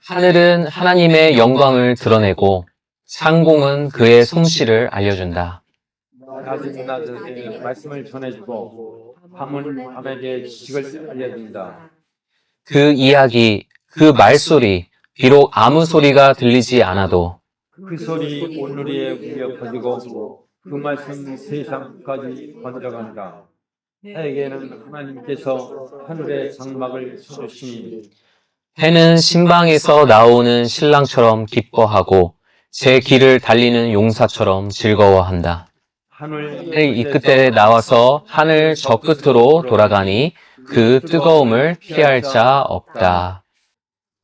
하늘은 하나님의 영광을 드러내고 상공은 그의 솜씨를 알려준다. 낮은 낮에 말씀을 전해주고 밤은 밤에게 지식을 알려준다. 그 이야기, 그 말소리, 비록 아무 소리가 들리지 않아도 그 소리 온누리에 울려 퍼지고 그 말씀 세상까지 번져간다. 해에게는 하나님께서 하늘의 장막을 쳐주시니 해는 신방에서 나오는 신랑처럼 기뻐하고 제 길을 달리는 용사처럼 즐거워한다. 하늘 해이 끝에 나와서 하늘 저 끝으로 돌아가니 그 뜨거움을 피할 자 없다.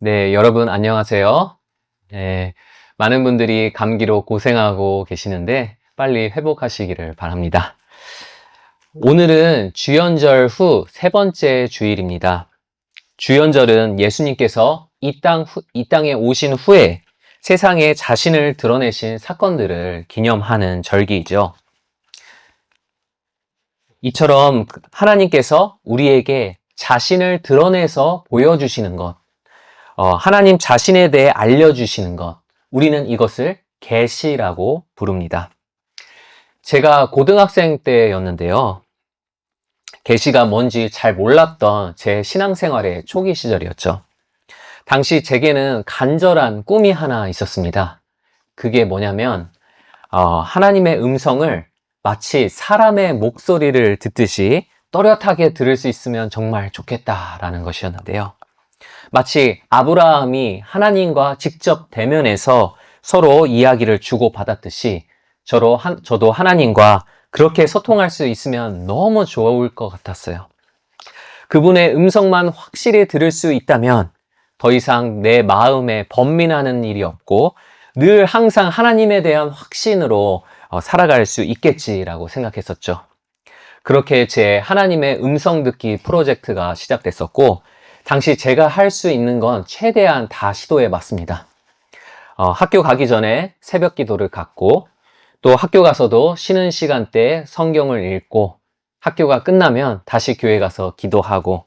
네, 여러분 안녕하세요. 네, 많은 분들이 감기로 고생하고 계시는데 빨리 회복하시기를 바랍니다. 오늘은 주연절 후 세 번째 주일입니다. 주연절은 예수님께서 이 땅에 오신 후에 세상에 자신을 드러내신 사건들을 기념하는 절기이죠. 이처럼 하나님께서 우리에게 자신을 드러내서 보여주시는 것, 하나님 자신에 대해 알려주시는 것, 우리는 이것을 계시라고 부릅니다. 제가 고등학생 때였는데요. 계시가 뭔지 잘 몰랐던 제 신앙생활의 초기 시절이었죠. 당시 제게는 간절한 꿈이 하나 있었습니다. 그게 뭐냐면 하나님의 음성을 마치 사람의 목소리를 듣듯이 또렷하게 들을 수 있으면 정말 좋겠다라는 것이었는데요. 마치 아브라함이 하나님과 직접 대면해서 서로 이야기를 주고받았듯이 저도 하나님과 그렇게 소통할 수 있으면 너무 좋을 것 같았어요. 그분의 음성만 확실히 들을 수 있다면 더 이상 내 마음에 번민하는 일이 없고 늘 항상 하나님에 대한 확신으로 살아갈 수 있겠지라고 생각했었죠. 그렇게 제 하나님의 음성 듣기 프로젝트가 시작됐었고 당시 제가 할 수 있는 건 최대한 다 시도해 봤습니다. 학교 가기 전에 새벽 기도를 갖고 또 학교 가서도 쉬는 시간대에 성경을 읽고 학교가 끝나면 다시 교회 가서 기도하고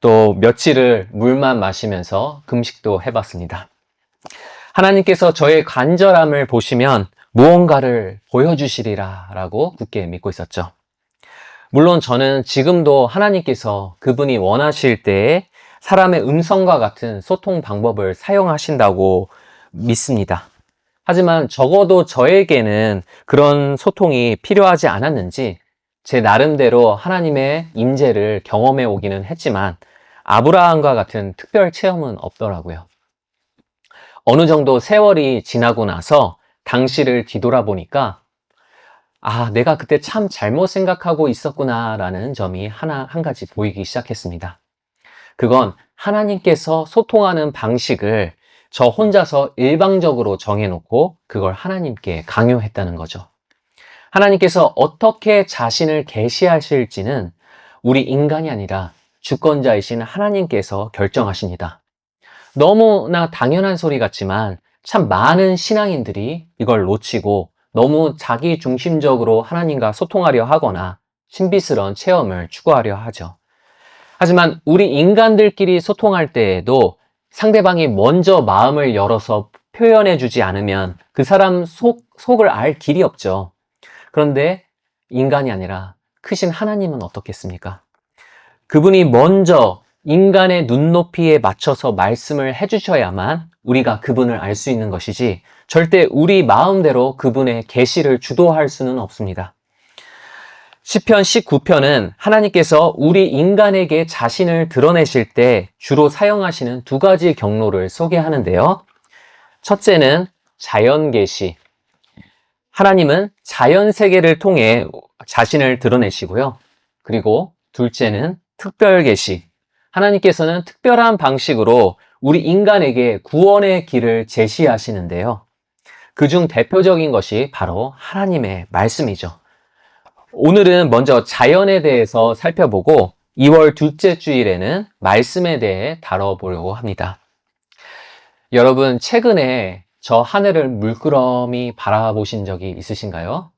또 며칠을 물만 마시면서 금식도 해봤습니다. 하나님께서 저의 간절함을 보시면 무언가를 보여주시리라 라고 굳게 믿고 있었죠. 물론 저는 지금도 하나님께서 그분이 원하실 때에 사람의 음성과 같은 소통 방법을 사용하신다고 믿습니다. 하지만 적어도 저에게는 그런 소통이 필요하지 않았는지 제 나름대로 하나님의 임재를 경험해 오기는 했지만 아브라함과 같은 특별 체험은 없더라고요. 어느 정도 세월이 지나고 나서 당시를 뒤돌아보니까 내가 그때 참 잘못 생각하고 있었구나 라는 점이 한 가지 보이기 시작했습니다. 그건 하나님께서 소통하는 방식을 저 혼자서 일방적으로 정해놓고 그걸 하나님께 강요했다는 거죠. 하나님께서 어떻게 자신을 계시하실지는 우리 인간이 아니라 주권자이신 하나님께서 결정하십니다. 너무나 당연한 소리 같지만 참 많은 신앙인들이 이걸 놓치고 너무 자기 중심적으로 하나님과 소통하려 하거나 신비스러운 체험을 추구하려 하죠. 하지만 우리 인간들끼리 소통할 때에도 상대방이 먼저 마음을 열어서 표현해 주지 않으면 그 사람 속을 알 길이 없죠. 그런데 인간이 아니라 크신 하나님은 어떻겠습니까? 그분이 먼저 인간의 눈높이에 맞춰서 말씀을 해주셔야만 우리가 그분을 알 수 있는 것이지 절대 우리 마음대로 그분의 계시를 주도할 수는 없습니다. 시편 19편은 하나님께서 우리 인간에게 자신을 드러내실 때 주로 사용하시는 두 가지 경로를 소개하는데요. 첫째는 자연계시. 하나님은 자연세계를 통해 자신을 드러내시고요. 그리고 둘째는 특별계시. 하나님께서는 특별한 방식으로 우리 인간에게 구원의 길을 제시하시는데요. 그중 대표적인 것이 바로 하나님의 말씀이죠. 오늘은 먼저 자연에 대해서 살펴보고 2월 둘째 주일에는 말씀에 대해 다뤄보려고 합니다. 여러분, 최근에 저 하늘을 물끄러미 바라보신 적이 있으신가요?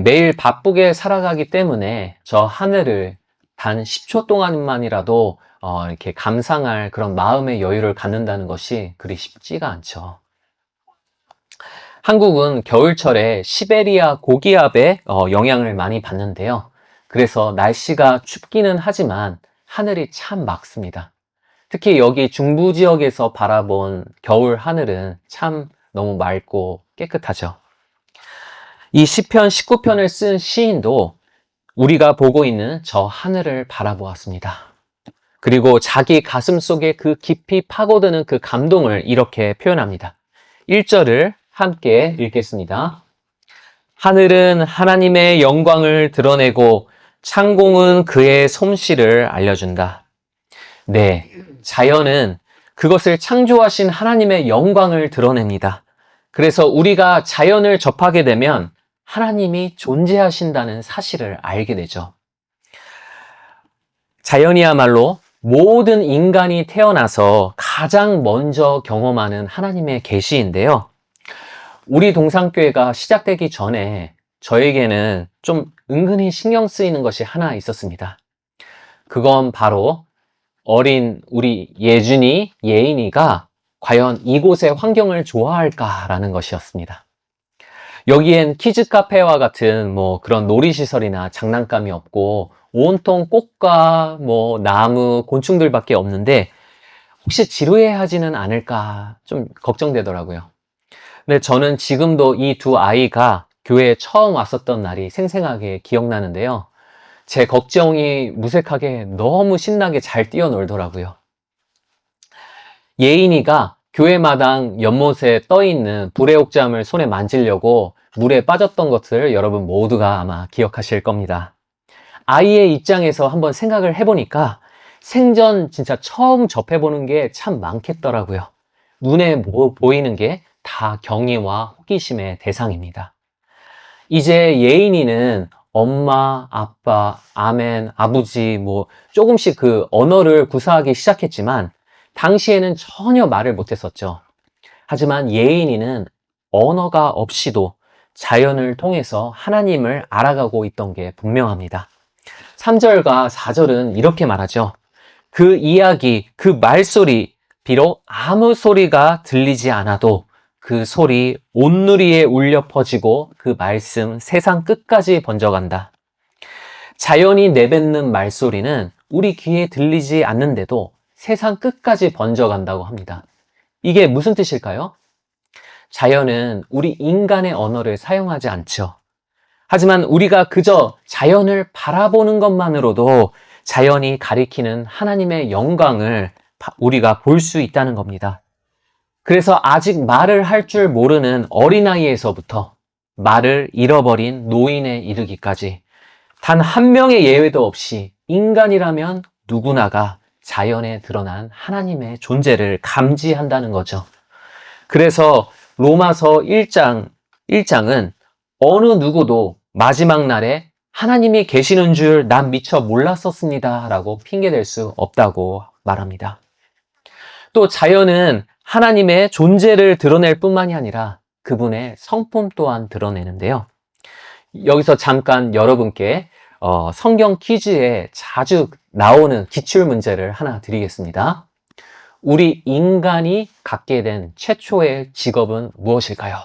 매일 바쁘게 살아가기 때문에 저 하늘을 단 10초 동안만이라도 이렇게 감상할 그런 마음의 여유를 갖는다는 것이 그리 쉽지가 않죠. 한국은 겨울철에 시베리아 고기압의 영향을 많이 받는데요. 그래서 날씨가 춥기는 하지만 하늘이 참 맑습니다. 특히 여기 중부 지역에서 바라본 겨울 하늘은 참 너무 맑고 깨끗하죠. 이 시편 19편을 쓴 시인도 우리가 보고 있는 저 하늘을 바라보았습니다. 그리고 자기 가슴 속에 그 깊이 파고드는 그 감동을 이렇게 표현합니다. 1절을 함께 읽겠습니다. 하늘은 하나님의 영광을 드러내고 창공은 그의 솜씨를 알려준다. 네, 자연은 그것을 창조하신 하나님의 영광을 드러냅니다. 그래서 우리가 자연을 접하게 되면 하나님이 존재하신다는 사실을 알게 되죠. 자연이야말로 모든 인간이 태어나서 가장 먼저 경험하는 하나님의 계시인데요. 우리 동산교회가 시작되기 전에 저에게는 좀 은근히 신경 쓰이는 것이 하나 있었습니다. 그건 바로 어린 우리 예준이, 예인이가 과연 이곳의 환경을 좋아할까라는 것이었습니다. 여기엔 키즈 카페와 같은 그런 놀이시설이나 장난감이 없고 온통 꽃과 나무, 곤충들밖에 없는데 혹시 지루해하지는 않을까 좀 걱정되더라고요. 근데 저는 지금도 이 두 아이가 교회에 처음 왔었던 날이 생생하게 기억나는데요. 제 걱정이 무색하게 너무 신나게 잘 뛰어놀더라고요. 예인이가 교회 마당 연못에 떠있는 불의 옥잠을 손에 만지려고 물에 빠졌던 것을 여러분 모두가 아마 기억하실 겁니다. 아이의 입장에서 한번 생각을 해보니까 생전 진짜 처음 접해보는 게 참 많겠더라고요. 눈에 보이는 게 다 경의와 호기심의 대상입니다. 이제 예인이는 엄마, 아빠, 아멘, 아버지 조금씩 그 언어를 구사하기 시작했지만 당시에는 전혀 말을 못했었죠. 하지만 예인이는 언어가 없이도 자연을 통해서 하나님을 알아가고 있던 게 분명합니다. 3절과 4절은 이렇게 말하죠. 그 이야기, 그 말소리, 비록 아무 소리가 들리지 않아도 그 소리 온누리에 울려 퍼지고 그 말씀 세상 끝까지 번져간다. 자연이 내뱉는 말소리는 우리 귀에 들리지 않는데도 세상 끝까지 번져간다고 합니다. 이게 무슨 뜻일까요? 자연은 우리 인간의 언어를 사용하지 않죠. 하지만 우리가 그저 자연을 바라보는 것만으로도 자연이 가리키는 하나님의 영광을 우리가 볼 수 있다는 겁니다. 그래서 아직 말을 할 줄 모르는 어린아이에서부터 말을 잃어버린 노인에 이르기까지 단 한 명의 예외도 없이 인간이라면 누구나가 자연에 드러난 하나님의 존재를 감지한다는 거죠. 그래서 로마서 1장은 어느 누구도 마지막 날에 하나님이 계시는 줄 난 미처 몰랐었습니다 라고 핑계댈 수 없다고 말합니다. 또 자연은 하나님의 존재를 드러낼 뿐만이 아니라 그분의 성품 또한 드러내는데요. 여기서 잠깐 여러분께 성경 퀴즈에 자주 나오는 기출문제를 하나 드리겠습니다. 우리 인간이 갖게 된 최초의 직업은 무엇일까요?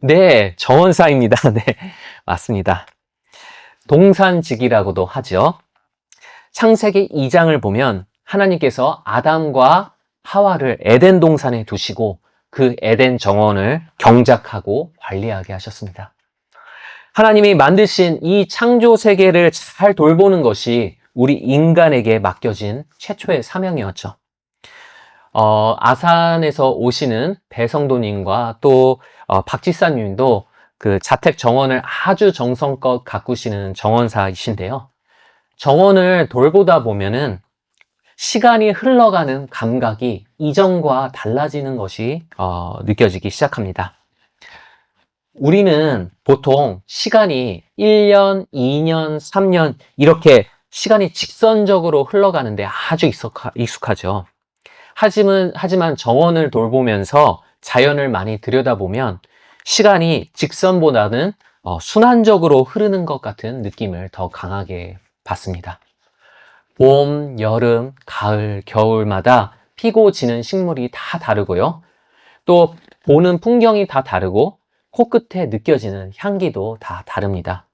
네, 정원사입니다. 네, 맞습니다. 동산직이라고도 하죠. 창세기 2장을 보면 하나님께서 아담과 하와를 에덴 동산에 두시고 그 에덴 정원을 경작하고 관리하게 하셨습니다. 하나님이 만드신 이 창조 세계를 잘 돌보는 것이 우리 인간에게 맡겨진 최초의 사명이었죠. 아산에서 오시는 배성도님과 또 박지사님도 그 자택 정원을 아주 정성껏 가꾸시는 정원사이신데요. 정원을 돌보다 보면은 시간이 흘러가는 감각이 이전과 달라지는 것이 느껴지기 시작합니다. 우리는 보통 시간이 1년, 2년, 3년 이렇게 시간이 직선적으로 흘러가는데 아주 익숙하죠. 하지만 정원을 돌보면서 자연을 많이 들여다보면 시간이 직선보다는 순환적으로 흐르는 것 같은 느낌을 더 강하게 받습니다. 봄, 여름, 가을, 겨울마다 피고 지는 식물이 다 다르고요. 또 보는 풍경이 다 다르고 코끝에 느껴지는 향기도 다 다릅니다.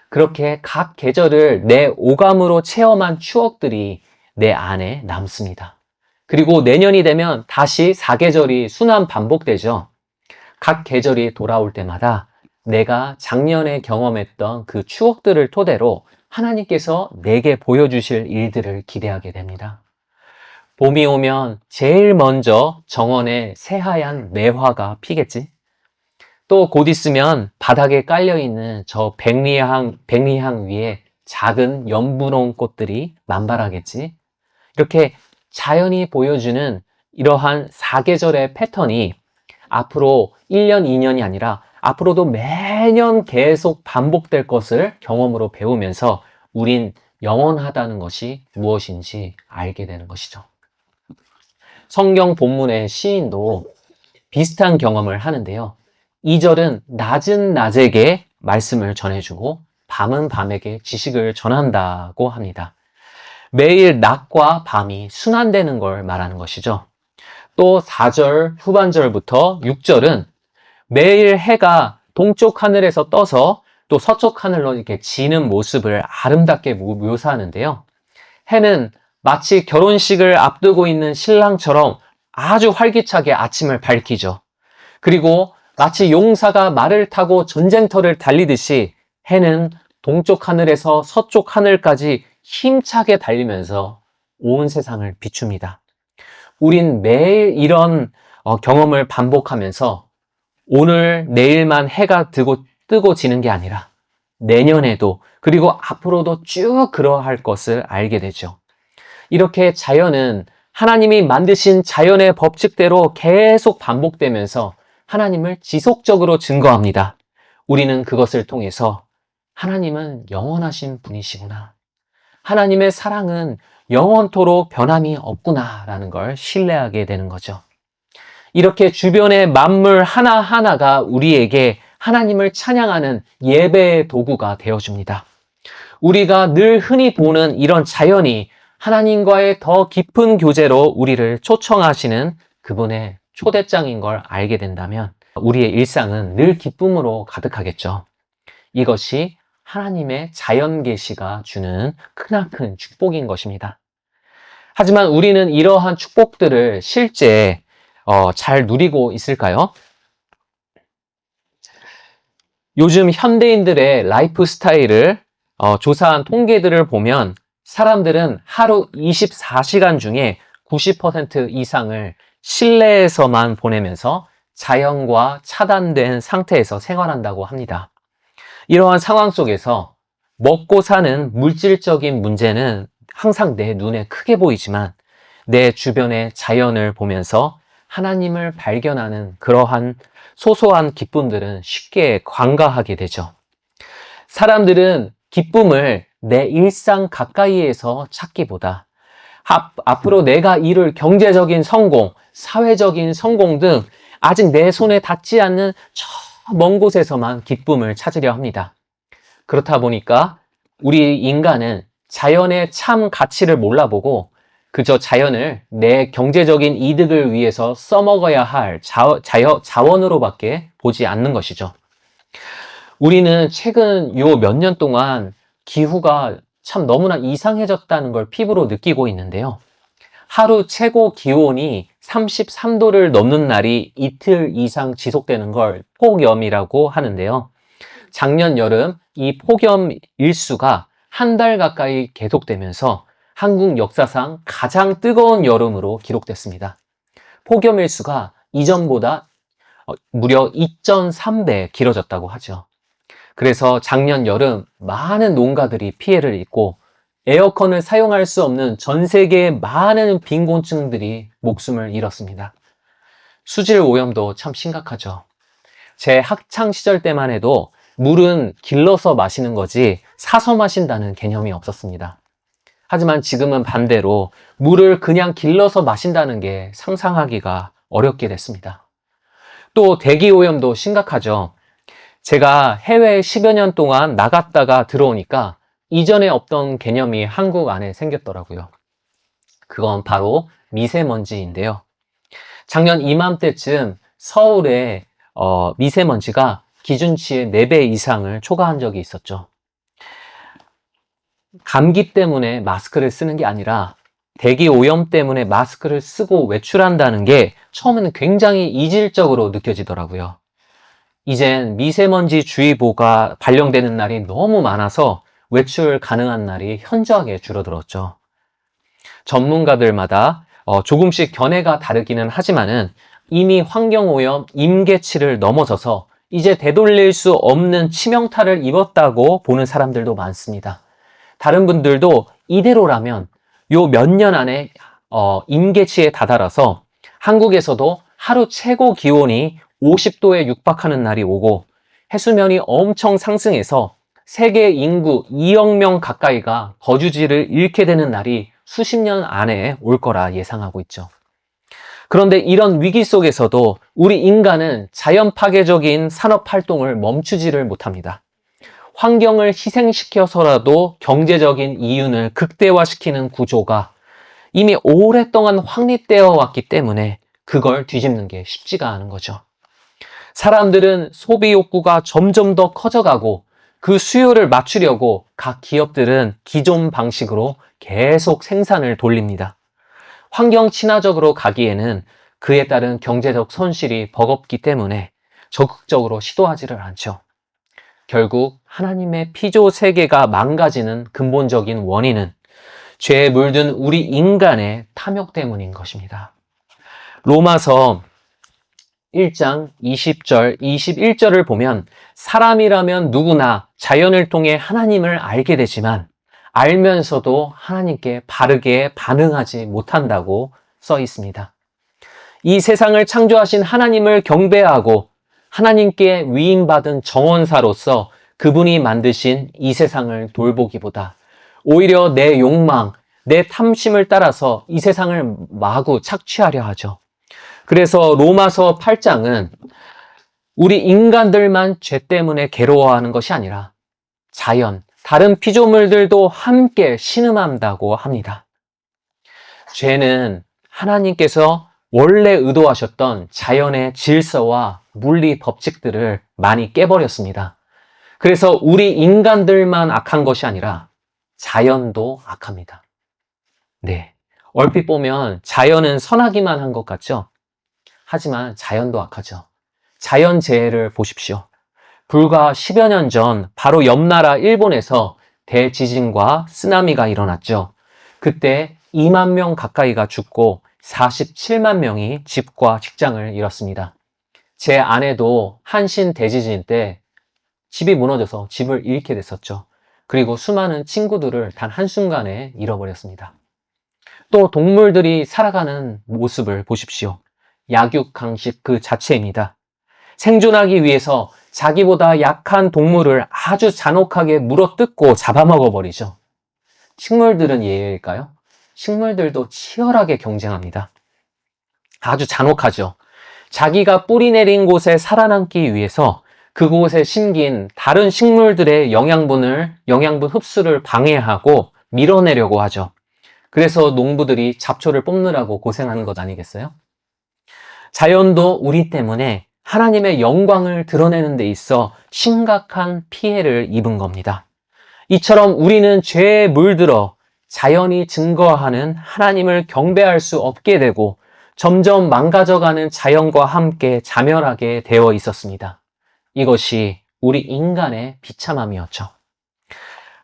그렇게 각 계절을 내 오감으로 체험한 추억들이 내 안에 남습니다. 그리고 내년이 되면 다시 사계절이 순환 반복되죠. 각 계절이 돌아올 때마다 내가 작년에 경험했던 그 추억들을 토대로 하나님께서 내게 보여주실 일들을 기대하게 됩니다. 봄이 오면 제일 먼저 정원에 새하얀 매화가 피겠지? 또 곧 있으면 바닥에 깔려있는 저 백리향 위에 작은 연분홍 꽃들이 만발하겠지? 이렇게 자연이 보여주는 이러한 사계절의 패턴이 앞으로 1년, 2년이 아니라 앞으로도 매년 계속 반복될 것을 경험으로 배우면서 우린 영원하다는 것이 무엇인지 알게 되는 것이죠. 성경 본문의 시인도 비슷한 경험을 하는데요. 2절은 낮은 낮에게 말씀을 전해주고 밤은 밤에게 지식을 전한다고 합니다. 매일 낮과 밤이 순환되는 걸 말하는 것이죠. 또 4절 후반절부터 6절은 매일 해가 동쪽 하늘에서 떠서 또 서쪽 하늘로 이렇게 지는 모습을 아름답게 묘사하는데요. 해는 마치 결혼식을 앞두고 있는 신랑처럼 아주 활기차게 아침을 밝히죠. 그리고 마치 용사가 말을 타고 전쟁터를 달리듯이 해는 동쪽 하늘에서 서쪽 하늘까지 힘차게 달리면서 온 세상을 비춥니다. 우린 매일 이런 경험을 반복하면서 오늘, 내일만 해가 뜨고 지는 게 아니라 내년에도 그리고 앞으로도 쭉 그러할 것을 알게 되죠. 이렇게 자연은 하나님이 만드신 자연의 법칙대로 계속 반복되면서 하나님을 지속적으로 증거합니다. 우리는 그것을 통해서 하나님은 영원하신 분이시구나. 하나님의 사랑은 영원토록 변함이 없구나라는 걸 신뢰하게 되는 거죠. 이렇게 주변의 만물 하나하나가 우리에게 하나님을 찬양하는 예배의 도구가 되어줍니다. 우리가 늘 흔히 보는 이런 자연이 하나님과의 더 깊은 교제로 우리를 초청하시는 그분의 초대장인 걸 알게 된다면 우리의 일상은 늘 기쁨으로 가득하겠죠. 이것이 하나님의 자연 계시가 주는 크나큰 축복인 것입니다. 하지만 우리는 이러한 축복들을 실제 잘 누리고 있을까요? 요즘 현대인들의 라이프 스타일을 조사한 통계들을 보면 사람들은 하루 24시간 중에 90% 이상을 실내에서만 보내면서 자연과 차단된 상태에서 생활한다고 합니다. 이러한 상황 속에서 먹고 사는 물질적인 문제는 항상 내 눈에 크게 보이지만 내 주변의 자연을 보면서 하나님을 발견하는 그러한 소소한 기쁨들은 쉽게 관가하게 되죠. 사람들은 기쁨을 내 일상 가까이에서 찾기보다 앞으로 내가 이룰 경제적인 성공, 사회적인 성공 등 아직 내 손에 닿지 않는 저 먼 곳에서만 기쁨을 찾으려 합니다. 그렇다 보니까 우리 인간은 자연의 참 가치를 몰라보고 그저 자연을 내 경제적인 이득을 위해서 써먹어야 할 자원으로밖에 보지 않는 것이죠. 우리는 최근 요 몇 년 동안 기후가 참 너무나 이상해졌다는 걸 피부로 느끼고 있는데요. 하루 최고 기온이 33도를 넘는 날이 이틀 이상 지속되는 걸 폭염이라고 하는데요. 작년 여름 이 폭염 일수가 한 달 가까이 계속되면서 한국 역사상 가장 뜨거운 여름으로 기록됐습니다. 폭염 일수가 이전보다 무려 2.3배 길어졌다고 하죠. 그래서 작년 여름 많은 농가들이 피해를 입고 에어컨을 사용할 수 없는 전 세계의 많은 빈곤층들이 목숨을 잃었습니다. 수질 오염도 참 심각하죠. 제 학창 시절 때만 해도 물은 길러서 마시는 거지 사서 마신다는 개념이 없었습니다. 하지만 지금은 반대로 물을 그냥 길러서 마신다는 게 상상하기가 어렵게 됐습니다. 또 대기 오염도 심각하죠. 제가 해외에 10여 년 동안 나갔다가 들어오니까 이전에 없던 개념이 한국 안에 생겼더라고요. 그건 바로 미세먼지인데요. 작년 이맘때쯤 서울의 미세먼지가 기준치의 4배 이상을 초과한 적이 있었죠. 감기 때문에 마스크를 쓰는 게 아니라 대기 오염 때문에 마스크를 쓰고 외출한다는 게 처음에는 굉장히 이질적으로 느껴지더라고요. 이젠 미세먼지 주의보가 발령되는 날이 너무 많아서 외출 가능한 날이 현저하게 줄어들었죠. 전문가들마다 조금씩 견해가 다르기는 하지만은 이미 환경오염 임계치를 넘어서서 이제 되돌릴 수 없는 치명타를 입었다고 보는 사람들도 많습니다. 다른 분들도 이대로라면 요 몇 년 안에 임계치에 다다라서 한국에서도 하루 최고 기온이 50도에 육박하는 날이 오고 해수면이 엄청 상승해서 세계 인구 2억 명 가까이가 거주지를 잃게 되는 날이 수십 년 안에 올 거라 예상하고 있죠. 그런데 이런 위기 속에서도 우리 인간은 자연 파괴적인 산업 활동을 멈추지를 못합니다. 환경을 희생시켜서라도 경제적인 이윤을 극대화시키는 구조가 이미 오랫동안 확립되어 왔기 때문에 그걸 뒤집는 게 쉽지가 않은 거죠. 사람들은 소비 욕구가 점점 더 커져가고 그 수요를 맞추려고 각 기업들은 기존 방식으로 계속 생산을 돌립니다. 환경 친화적으로 가기에는 그에 따른 경제적 손실이 버겁기 때문에 적극적으로 시도하지를 않죠. 결국 하나님의 피조 세계가 망가지는 근본적인 원인은 죄에 물든 우리 인간의 탐욕 때문인 것입니다. 로마서 1장 20절, 21절을 보면 사람이라면 누구나 자연을 통해 하나님을 알게 되지만 알면서도 하나님께 바르게 반응하지 못한다고 써 있습니다. 이 세상을 창조하신 하나님을 경배하고 하나님께 위임받은 정원사로서 그분이 만드신 이 세상을 돌보기보다 오히려 내 욕망, 내 탐심을 따라서 이 세상을 마구 착취하려 하죠. 그래서 로마서 8장은 우리 인간들만 죄 때문에 괴로워하는 것이 아니라 자연, 다른 피조물들도 함께 신음한다고 합니다. 죄는 하나님께서 원래 의도하셨던 자연의 질서와 물리 법칙들을 많이 깨버렸습니다. 그래서 우리 인간들만 악한 것이 아니라 자연도 악합니다. 네, 얼핏 보면 자연은 선하기만 한 것 같죠? 하지만 자연도 악하죠. 자연재해를 보십시오. 불과 10여 년 전 바로 옆 나라 일본에서 대지진과 쓰나미가 일어났죠. 그때 2만 명 가까이가 죽고 47만 명이 집과 직장을 잃었습니다. 제 아내도 한신 대지진 때 집이 무너져서 집을 잃게 됐었죠. 그리고 수많은 친구들을 단 한순간에 잃어버렸습니다. 또 동물들이 살아가는 모습을 보십시오. 약육강식 그 자체입니다. 생존하기 위해서 자기보다 약한 동물을 아주 잔혹하게 물어뜯고 잡아먹어버리죠. 식물들은 예외일까요? 식물들도 치열하게 경쟁합니다. 아주 잔혹하죠. 자기가 뿌리 내린 곳에 살아남기 위해서 그곳에 심긴 다른 식물들의 영양분 흡수를 방해하고 밀어내려고 하죠. 그래서 농부들이 잡초를 뽑느라고 고생하는 것 아니겠어요? 자연도 우리 때문에 하나님의 영광을 드러내는 데 있어 심각한 피해를 입은 겁니다. 이처럼 우리는 죄에 물들어 자연이 증거하는 하나님을 경배할 수 없게 되고 점점 망가져가는 자연과 함께 자멸하게 되어 있었습니다. 이것이 우리 인간의 비참함이었죠.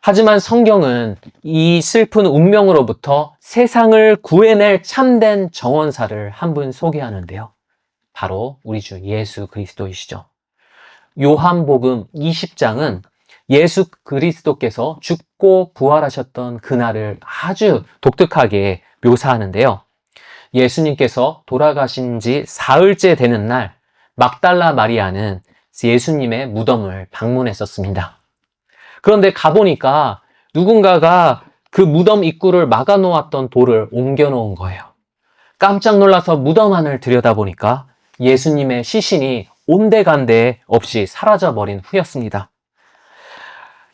하지만 성경은 이 슬픈 운명으로부터 세상을 구해낼 참된 정원사를 한 분 소개하는데요. 바로 우리 주 예수 그리스도이시죠. 요한복음 20장은 예수 그리스도께서 죽고 부활하셨던 그날을 아주 독특하게 묘사하는데요. 예수님께서 돌아가신 지 사흘째 되는 날 막달라 마리아는 예수님의 무덤을 방문했었습니다. 그런데 가보니까 누군가가 그 무덤 입구를 막아놓았던 돌을 옮겨놓은 거예요. 깜짝 놀라서 무덤 안을 들여다보니까 예수님의 시신이 온데간데 없이 사라져버린 후였습니다.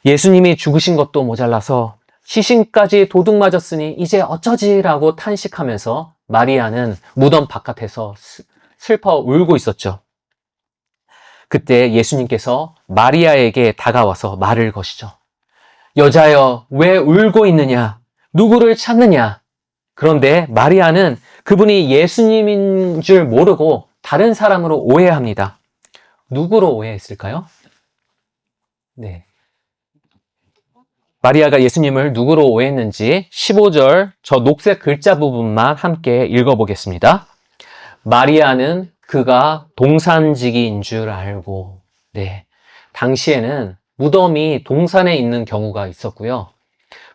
예수님이 죽으신 것도 모자라서 시신까지 도둑 맞았으니 이제 어쩌지라고 탄식하면서 마리아는 무덤 바깥에서 슬퍼 울고 있었죠. 그때 예수님께서 마리아에게 다가와서 말을 거시죠. 여자여, 왜 울고 있느냐? 누구를 찾느냐? 그런데 마리아는 그분이 예수님인 줄 모르고 다른 사람으로 오해합니다. 누구로 오해했을까요? 네. 마리아가 예수님을 누구로 오해했는지 15절 저 녹색 글자 부분만 함께 읽어보겠습니다. 마리아는 그가 동산지기인 줄 알고, 네. 당시에는 무덤이 동산에 있는 경우가 있었고요.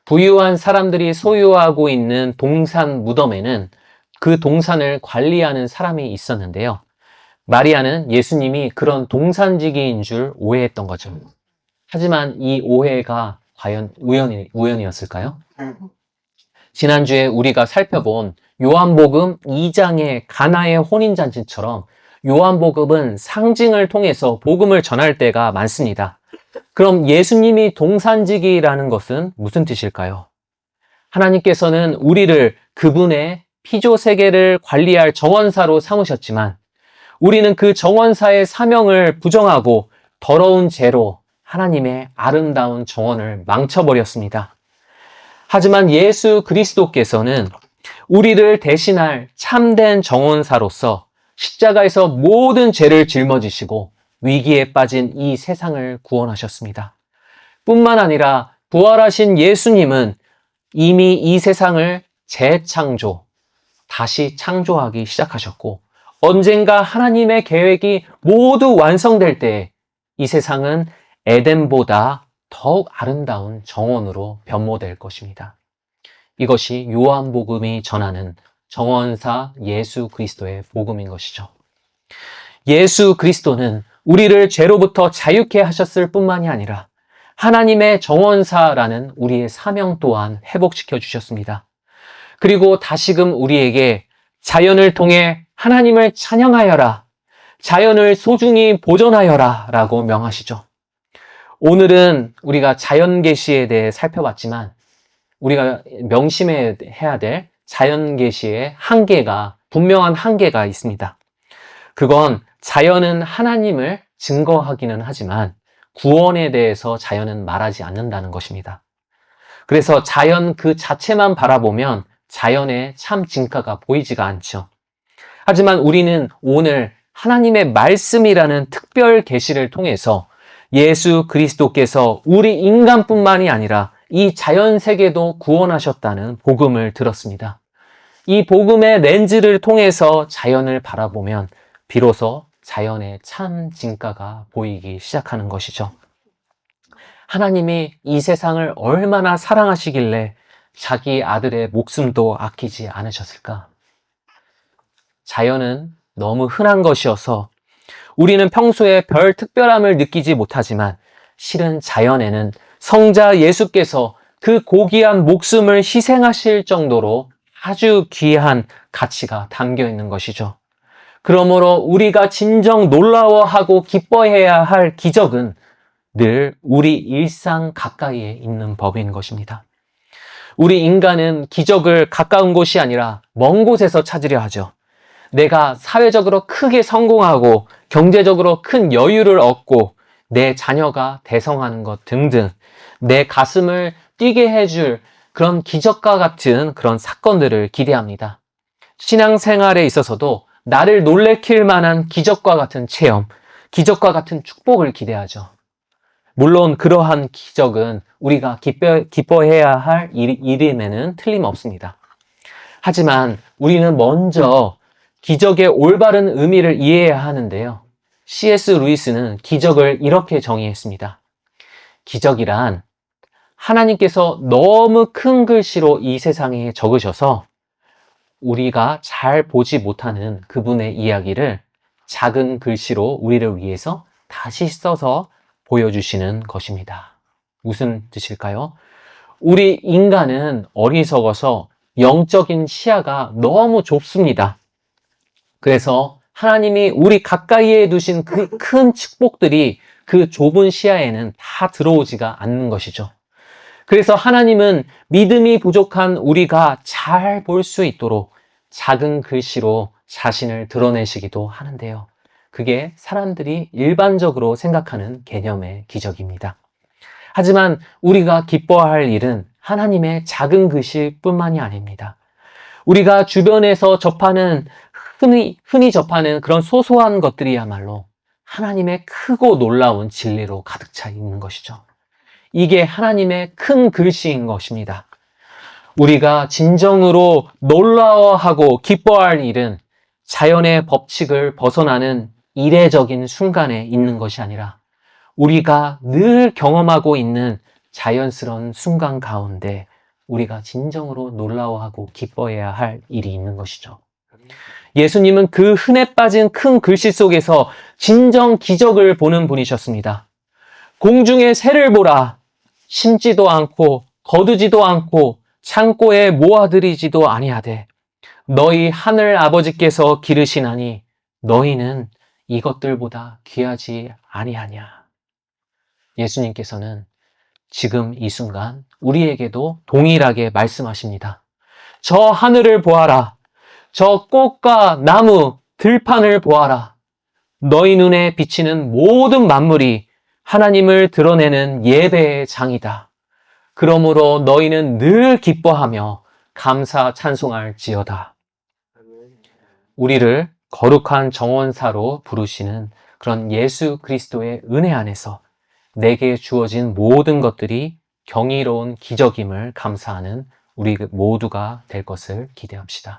부유한 사람들이 소유하고 있는 동산 무덤에는 그 동산을 관리하는 사람이 있었는데요. 마리아는 예수님이 그런 동산지기인 줄 오해했던 거죠. 하지만 이 오해가 과연 우연이었을까요? 지난주에 우리가 살펴본 요한복음 2장의 가나의 혼인잔치처럼 요한복음은 상징을 통해서 복음을 전할 때가 많습니다. 그럼 예수님이 동산지기라는 것은 무슨 뜻일까요? 하나님께서는 우리를 그분의 피조세계를 관리할 정원사로 삼으셨지만 우리는 그 정원사의 사명을 부정하고 더러운 죄로 하나님의 아름다운 정원을 망쳐버렸습니다. 하지만 예수 그리스도께서는 우리를 대신할 참된 정원사로서 십자가에서 모든 죄를 짊어지시고 위기에 빠진 이 세상을 구원하셨습니다. 뿐만 아니라 부활하신 예수님은 이미 이 세상을 재창조, 다시 창조하기 시작하셨고 언젠가 하나님의 계획이 모두 완성될 때 이 세상은 에덴보다 더욱 아름다운 정원으로 변모될 것입니다. 이것이 요한복음이 전하는 정원사 예수 그리스도의 복음인 것이죠. 예수 그리스도는 우리를 죄로부터 자유케 하셨을 뿐만이 아니라 하나님의 정원사라는 우리의 사명 또한 회복시켜 주셨습니다. 그리고 다시금 우리에게 자연을 통해 하나님을 찬양하여라, 자연을 소중히 보존하여라 라고 명하시죠. 오늘은 우리가 자연계시에 대해 살펴봤지만 우리가 명심해야 될 자연계시의 분명한 한계가 있습니다. 그건 자연은 하나님을 증거하기는 하지만 구원에 대해서 자연은 말하지 않는다는 것입니다. 그래서 자연 그 자체만 바라보면 자연의 참 진가가 보이지가 않죠. 하지만 우리는 오늘 하나님의 말씀이라는 특별 계시를 통해서 예수 그리스도께서 우리 인간뿐만이 아니라 이 자연 세계도 구원하셨다는 복음을 들었습니다. 이 복음의 렌즈를 통해서 자연을 바라보면 비로소 자연의 참 진가가 보이기 시작하는 것이죠. 하나님이 이 세상을 얼마나 사랑하시길래 자기 아들의 목숨도 아끼지 않으셨을까? 자연은 너무 흔한 것이어서 우리는 평소에 별 특별함을 느끼지 못하지만 실은 자연에는 성자 예수께서 그 고귀한 목숨을 희생하실 정도로 아주 귀한 가치가 담겨 있는 것이죠. 그러므로 우리가 진정 놀라워하고 기뻐해야 할 기적은 늘 우리 일상 가까이에 있는 법인 것입니다. 우리 인간은 기적을 가까운 곳이 아니라 먼 곳에서 찾으려 하죠. 내가 사회적으로 크게 성공하고 경제적으로 큰 여유를 얻고 내 자녀가 대성하는 것 등등 내 가슴을 뛰게 해줄 그런 기적과 같은 그런 사건들을 기대합니다. 신앙생활에 있어서도 나를 놀래킬 만한 기적과 같은 체험, 기적과 같은 축복을 기대하죠. 물론 그러한 기적은 우리가 기뻐해야 할 일임에는 틀림없습니다. 하지만 우리는 먼저 기적의 올바른 의미를 이해해야 하는데요. C.S. 루이스는 기적을 이렇게 정의했습니다. 기적이란 하나님께서 너무 큰 글씨로 이 세상에 적으셔서 우리가 잘 보지 못하는 그분의 이야기를 작은 글씨로 우리를 위해서 다시 써서 보여주시는 것입니다. 무슨 뜻일까요? 우리 인간은 어리석어서 영적인 시야가 너무 좁습니다. 그래서 하나님이 우리 가까이에 두신 그 큰 축복들이 그 좁은 시야에는 다 들어오지가 않는 것이죠. 그래서 하나님은 믿음이 부족한 우리가 잘 볼 수 있도록 작은 글씨로 자신을 드러내시기도 하는데요. 그게 사람들이 일반적으로 생각하는 개념의 기적입니다. 하지만 우리가 기뻐할 일은 하나님의 작은 글씨뿐만이 아닙니다. 우리가 주변에서 흔히 접하는 그런 소소한 것들이야말로 하나님의 크고 놀라운 진리로 가득 차 있는 것이죠. 이게 하나님의 큰 글씨인 것입니다. 우리가 진정으로 놀라워하고 기뻐할 일은 자연의 법칙을 벗어나는 이례적인 순간에 있는 것이 아니라 우리가 늘 경험하고 있는 자연스러운 순간 가운데 우리가 진정으로 놀라워하고 기뻐해야 할 일이 있는 것이죠. 예수님은 그 흔해 빠진 큰 글씨 속에서 진정 기적을 보는 분이셨습니다. 공중의 새를 보라. 심지도 않고 거두지도 않고 창고에 모아들이지도 아니하되 너희 하늘 아버지께서 기르시나니 너희는 이것들보다 귀하지 아니하냐. 예수님께서는 지금 이 순간 우리에게도 동일하게 말씀하십니다. 저 하늘을 보아라. 저 꽃과 나무, 들판을 보아라. 너희 눈에 비치는 모든 만물이 하나님을 드러내는 예배의 장이다. 그러므로 너희는 늘 기뻐하며 감사 찬송할지어다. 우리를 거룩한 정원사로 부르시는 그런 예수 그리스도의 은혜 안에서 내게 주어진 모든 것들이 경이로운 기적임을 감사하는 우리 모두가 될 것을 기대합시다.